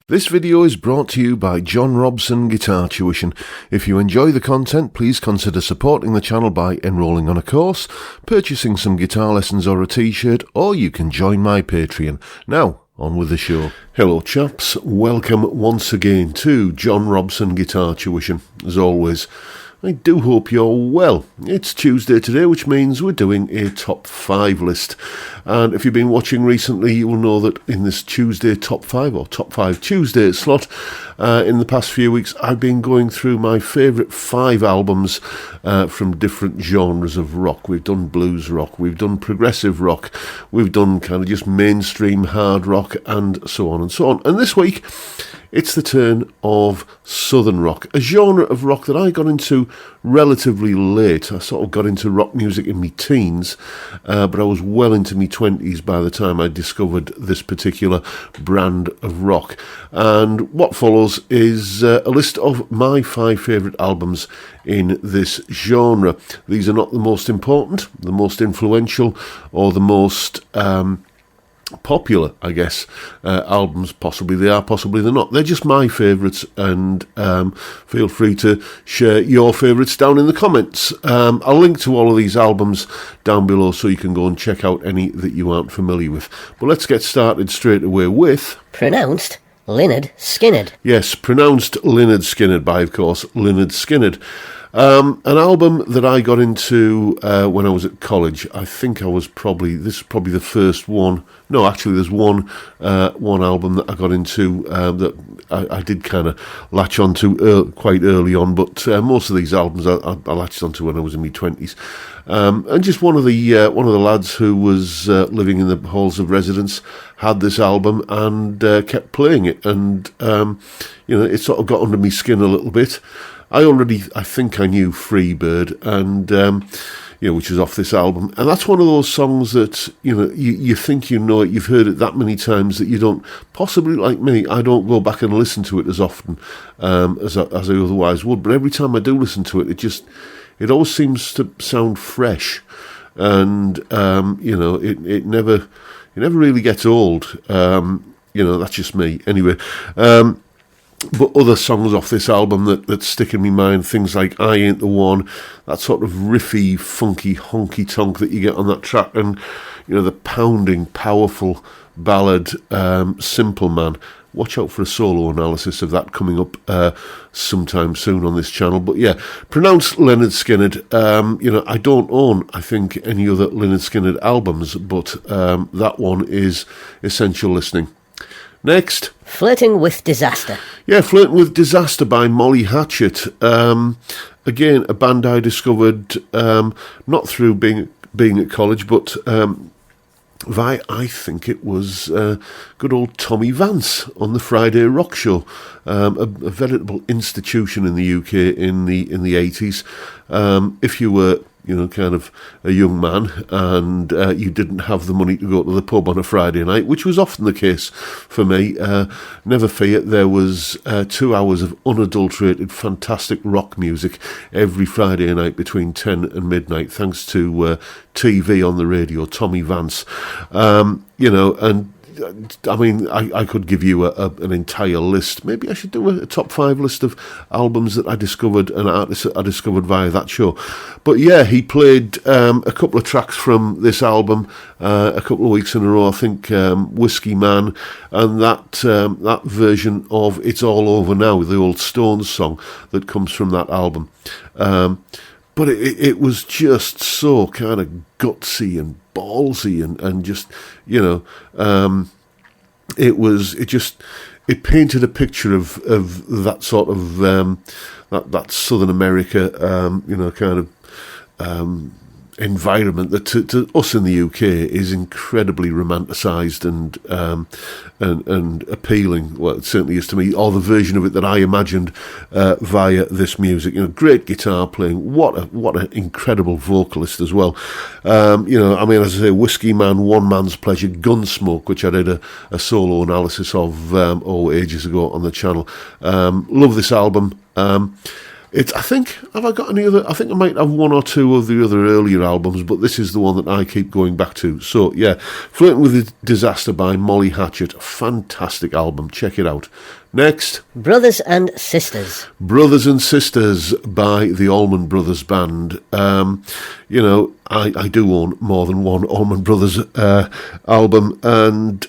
This video is brought to you by John Robson Guitar Tuition. If you enjoy the content, please consider supporting the channel by enrolling on a course, purchasing some guitar lessons or a t-shirt, or you can join my Patreon. Now, on with the show. Hello chaps, welcome once again to John Robson Guitar Tuition. As always, I do hope you're well. It's Tuesday today, which means we're doing a top 5 list. And if you've been watching recently, you will know that in this Tuesday top 5 or top 5 Tuesday slot, in the past few weeks, I've been going through my favourite 5 albums from different genres of rock. We've done blues rock, we've done progressive rock, we've done kind of just mainstream hard rock, and so on and so on. And this week, it's the turn of southern rock, a genre of rock that I got into relatively late. I sort of got into rock music in my teens, but I was well into my 20s by the time I discovered this particular brand of rock. And what follows is a list of my 5 favourite albums in this genre. These are not the most important, the most influential, or the most popular, I guess, albums. Possibly they are, possibly they're not. They're just my favourites, and feel free to share your favourites down in the comments. I'll link to all of these albums down below so you can go and check out any that you aren't familiar with. But let's get started straight away with... Pronounced Lynyrd Skynyrd. Yes, pronounced Lynyrd Skynyrd by, of course, Lynyrd Skynyrd. An album that I got into when I was at college. I think this is probably the first one. No, actually, there's one album that I got into that I did kind of latch onto quite early on, but most of these albums I latched onto when I was in my 20s. And just one of the lads who was living in the halls of residence had this album and kept playing it, and it sort of got under my skin a little bit. I think I knew Freebird, and which is off this album, and that's one of those songs that you think you know it, you've heard it that many times that you don't, possibly like me, I don't go back and listen to it as often as I otherwise would. But every time I do listen to it, it always seems to sound fresh, and it never really gets old. That's just me anyway. But other songs off this album that stick in my mind, things like I Ain't the One, that sort of riffy, funky, honky-tonk that you get on that track, and, the pounding, powerful ballad, Simple Man. Watch out for a solo analysis of that coming up sometime soon on this channel. But yeah, pronounced Lynyrd Skynyrd. I don't own, I think, any other Lynyrd Skynyrd albums, but that one is essential listening. Next. Flirting with Disaster. Yeah, Flirting with Disaster by Molly Hatchet. Again, a band I discovered not through being at college, but via, I think it was good old Tommy Vance on the Friday Rock Show, a veritable institution in the UK in the 80s. If you were kind of a young man and you didn't have the money to go to the pub on a Friday night, which was often the case for me, never fear, there was 2 hours of unadulterated, fantastic rock music every Friday night between 10 and midnight, thanks to TV on the radio, Tommy Vance, and I mean, I could give you an entire list. Maybe I should do a top 5 list of albums that I discovered and artists that I discovered via that show. But yeah, he played a couple of tracks from this album a couple of weeks in a row. I think Whiskey Man and that version of It's All Over Now, the old Stones song that comes from that album. But it was just so kind of gutsy and ballsy and just, it painted a picture of that sort of, that Southern America, kind of, environment that to us in the UK is incredibly romanticised and appealing. Well, it certainly is to me, or the version of it that I imagined via this music. Great guitar playing. What an incredible vocalist as well. As I say, Whiskey Man, One Man's Pleasure, Gunsmoke, which I did a solo analysis of ages ago on the channel. Love this album. I think, have I got any other? I think I might have one or two of the other earlier albums, but this is the one that I keep going back to. So, yeah, Flirting with Disaster by Molly Hatchet. Fantastic album. Check it out. Next. Brothers and Sisters. Brothers and Sisters by the Allman Brothers Band. I do own more than one Allman Brothers album, and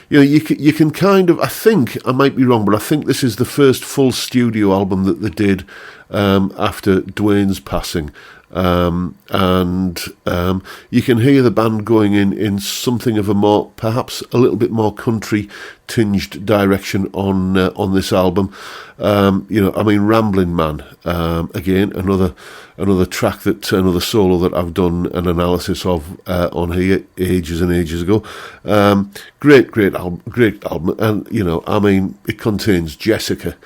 you can kind of, I think, I might be wrong, but I think this is the first full studio album that they did after Dwayne's passing. You can hear the band going in something of a more, perhaps a little bit more country tinged direction on this album. Ramblin' Man, again, another track another solo that I've done an analysis of on here ages and ages ago. Great album, and it contains Jessica,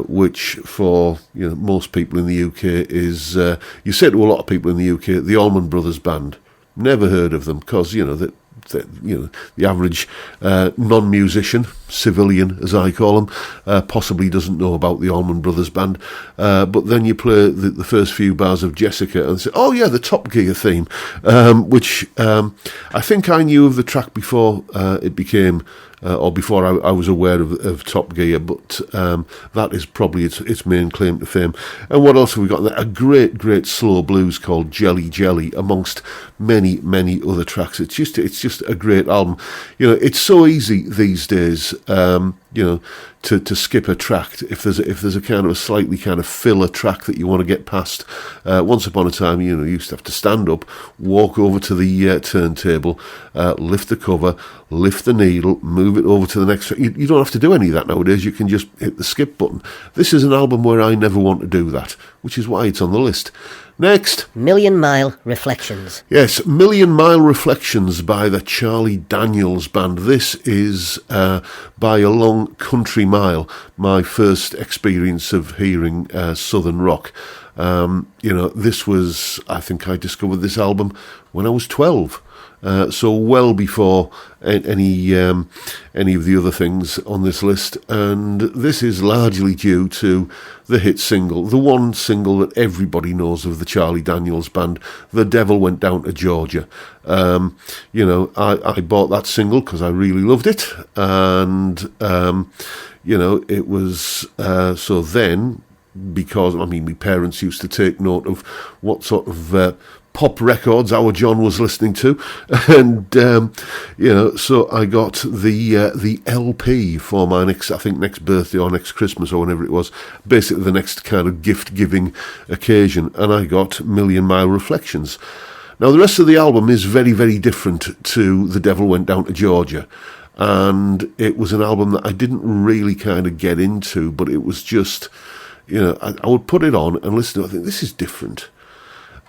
which for most people in the UK is you say to a lot of people in the UK, the Allman Brothers Band. Never heard of them because the average non-musician, civilian as I call them, possibly doesn't know about the Allman Brothers Band. But then you play the first few bars of Jessica and say, oh yeah, the Top Gear theme, which I think I knew of the track before it became, or before I was aware of Top Gear, but that is probably its main claim to fame. And what else have we got there? A great slow blues called Jelly Jelly, amongst many other tracks. It's just a great album. It's so easy these days, to skip a track if there's a kind of a slightly kind of filler track that you want to get past. Once upon a time, you used to have to stand up, walk over to the turntable, lift the cover, lift the needle, move it over to the next. You don't have to do any of that nowadays. You can just hit the skip button. This is an album where I never want to do that, which is why it's on the list. Next. Million Mile Reflections. Yes, Million Mile Reflections by the Charlie Daniels Band. This is, by a long country mile, my first experience of hearing Southern rock. This was, I think I discovered this album when I was 12. So well before any of the other things on this list, and this is largely due to the hit single, the one single that everybody knows of the Charlie Daniels Band, The Devil Went Down to Georgia. I bought that single because I really loved it, and it was so then, because my parents used to take note of what sort of pop records our John was listening to, and so I got the LP for my next birthday or next Christmas or whenever it was, basically the next kind of gift giving occasion, and I got Million Mile Reflections. Now the rest of the album is very, very different to The Devil Went Down to Georgia, and it was an album that I didn't really kind of get into, but it was just, I would put it on and listen to it. I think this is different.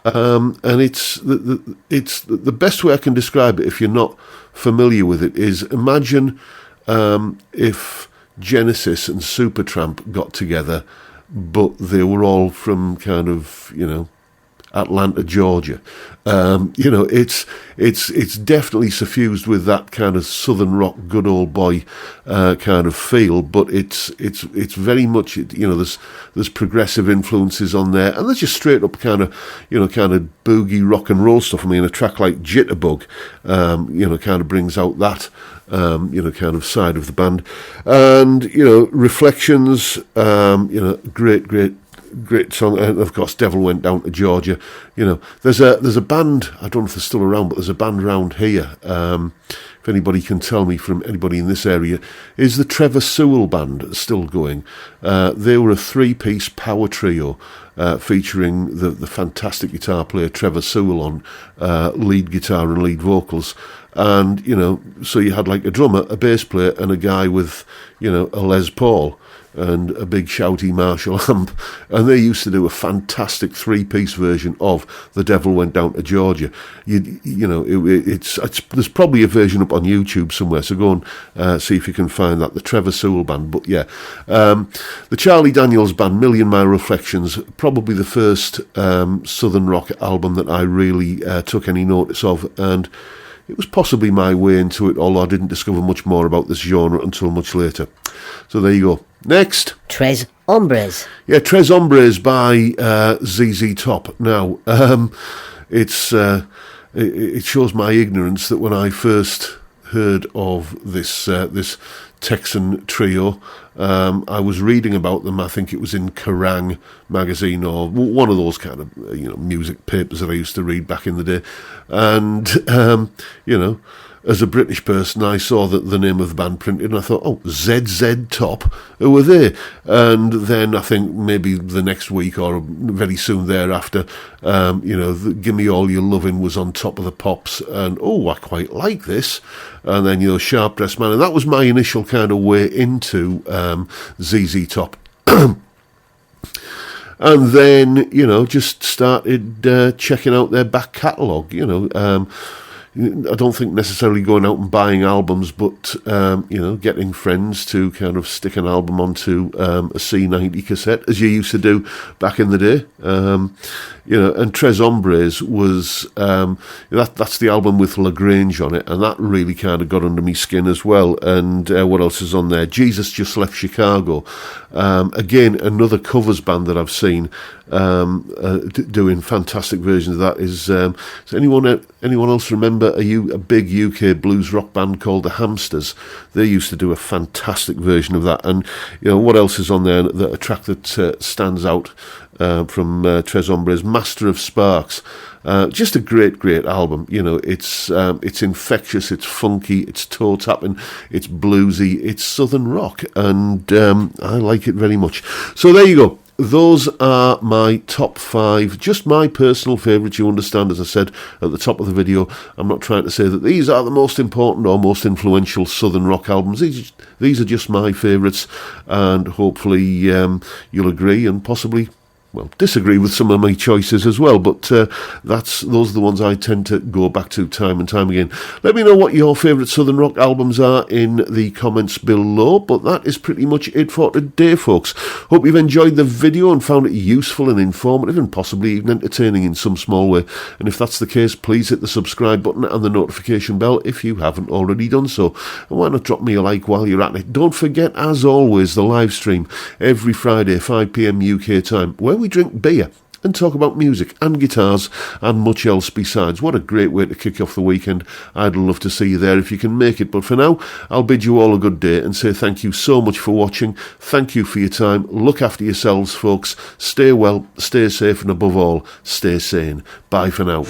And it's the best way I can describe it, if you're not familiar with it, is imagine if Genesis and Supertramp got together, but they were all from kind of, Atlanta, Georgia. It's definitely suffused with that kind of southern rock, good old boy kind of feel, but it's very much, there's progressive influences on there, and there's just straight up kind of boogie rock and roll stuff. A track like Jitterbug, kind of brings out that kind of side of the band, and Reflections, great song, and of course Devil Went Down to Georgia. There's a band, I don't know if they're still around, but there's a band around here, if anybody can tell me from anybody in this area, is the Trevor Sewell Band still going? They were a 3-piece power trio featuring the fantastic guitar player Trevor Sewell on lead guitar and lead vocals, and so you had like a drummer, a bass player, and a guy with a Les Paul and a big shouty Marshall amp, and they used to do a fantastic 3-piece version of The Devil Went Down to Georgia. It's there's probably a version up on YouTube somewhere, so go and see if you can find that, the Trevor Sewell Band. But yeah, the Charlie Daniels Band, Million Mile Reflections, probably the first southern rock album that I really took any notice of, and it was possibly my way into it, although I didn't discover much more about this genre until much later. So there you go. Next. Tres Hombres. Yeah, Tres Hombres by ZZ Top. Now, it shows my ignorance that when I first heard of this Texan trio, I was reading about them. I think it was in Kerrang magazine or one of those kind of music papers that I used to read back in the day. And as a British person, I saw the name of the band printed, and I thought, oh, ZZ Top, who were they? And then I think maybe the next week or very soon thereafter, Give Me All Your Lovin' was on Top of the Pops, and oh, I quite like this. And then, Sharp Dressed Man, and that was my initial kind of way into ZZ Top. And then, just started checking out their back catalogue, I don't think necessarily going out and buying albums, but, getting friends to kind of stick an album onto a C90 cassette, as you used to do back in the day. And Tres Hombres was, that's the album with LaGrange on it, and that really kind of got under me skin as well. And what else is on there? Jesus Just Left Chicago. Again, another covers band that I've seen doing fantastic versions of that. Does anyone else remember a big UK blues rock band called the Hamsters? They used to do a fantastic version of that. And what else is on there? A track that stands out from Tres Hombres, Master of Sparks. Just a great album. It's infectious, it's funky, it's toe tapping, it's bluesy, it's southern rock, and I like it very much. So there you go. Those are my top 5, just my personal favourites. You understand, as I said at the top of the video, I'm not trying to say that these are the most important or most influential southern rock albums. These are just my favourites, and hopefully you'll agree and possibly disagree with some of my choices as well, but those are the ones I tend to go back to time and time again. Let me know what your favourite southern rock albums are in the comments below, but that is pretty much it for today, folks. Hope you've enjoyed the video and found it useful and informative and possibly even entertaining in some small way, and if that's the case, please hit the subscribe button and the notification bell if you haven't already done so, and why not drop me a like while you're at it. Don't forget, as always, the live stream every Friday 5pm UK time, where we drink beer and talk about music and guitars and much else besides. What a great way to kick off the weekend. I'd love to see you there if you can make it. But for now, I'll bid you all a good day and say thank you so much for watching. Thank you for your time. Look after yourselves, folks. Stay well, stay safe, and above all, stay sane. Bye for now.